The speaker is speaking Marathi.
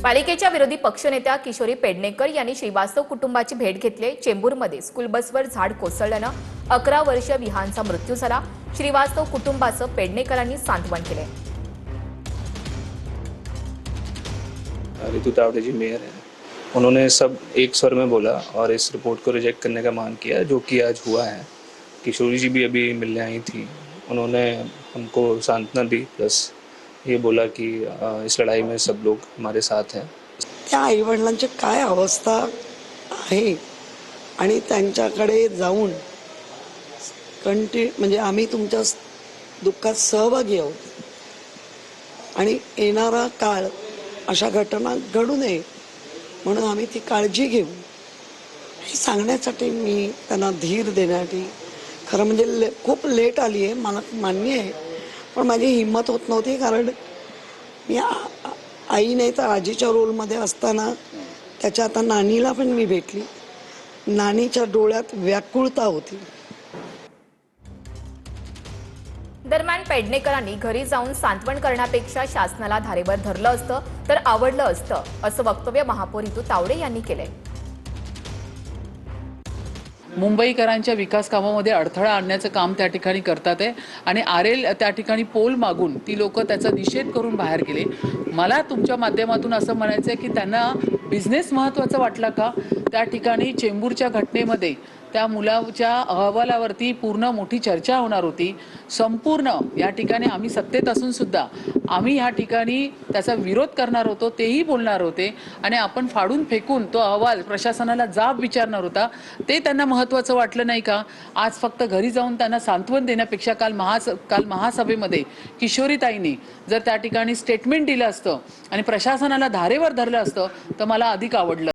पालिकेच्या विरोधी पक्षनेत्या किशोरी पेडणेकर यांनी श्रीवास्तव कुटुंबाची भेट घेतली। चेंबूरमध्ये स्कूल बसवर झाड कोसळल्याने 11 वर्षीय विहानचा मृत्यू झाला। श्रीवास्तव कुटुंबाचं पेडणेकरांनी सांत्वन केले। ऋतु तावड़े जी मेयर हैं, उन्होंने सब एक स्वर में बोला और इस रिपोर्ट को रिजेक्ट करने का मान किया, जो कि आज हुआ है। किशोरी जी भी अभी मिलने आई थी, उन्होंने हमको सांत्वना दी, प्लस ये बोला कि इस लड़ाई में सब लोग हमारे साथ हैं। त्या आईवडिलांची काय अवस्था आहे आणि त्यांच्याकडे जाऊन म्हणजे आम्ही तुमच्या दुःखात सहभागी आहोत आणि येणारा काळ अशा घटना घडू नये म्हणून आम्ही ती काळजी घेऊ हे सांगण्यासाठी मी त्यांना धीर देण्यासाठी खरं म्हणजे खूप लेट आली आहे, मला मान्य आहे, पण माझी हिंमत होत नव्हती कारण मी आई नाही तर आजीच्या रोलमध्ये असताना त्याच्या आता नानीला पण मी भेटली, नानीच्या डोळ्यात व्याकुळता होती। दरम्यान पेडणेकरांनी घरी जाऊन सांत्वन करण्यापेक्षा शासनाला धारेवर धरलं असतं तर आवडलं असतं, असं वक्तव्य महापौर ऋतु तावडे यांनी केलंय। मुंबईकरांच्या विकास कामामध्ये अडथळा आणण्याचं काम त्या ठिकाणी करतात आहे आणि आरेल त्या ठिकाणी पोल मागून ती लोक त्याचा निषेध करून बाहेर गेले। मला तुमच्या माध्यमातून असं म्हणायचं आहे की त्यांना बिझनेस महत्त्वाचा वाटला का? त्या ठिकाणी चेंबूरच्या घटनेमध्ये त्या मुलाच्या अहवालावरती पूर्ण मोठी चर्चा होणार होती। संपूर्ण या ठिकाणी आम्ही सत्तेत असून सुद्धा आम्ही या ठिकाणी त्याचा विरोध करणार होतो, तेही बोलणार होते आणि आपण फाडून फेकून तो अहवाल प्रशासनाला जाब विचारणार होता, ते त्यांना महत्त्वाचं वाटलं नाही का? आज फक्त घरी जाऊन त्यांना सांत्वन देण्यापेक्षा काल महासभेमध्ये किशोरीताईंनी जर त्या ठिकाणी स्टेटमेंट दिलं असतं आणि प्रशासनाला धारेवर धरलं असतं तर मला अधिक आवडलं।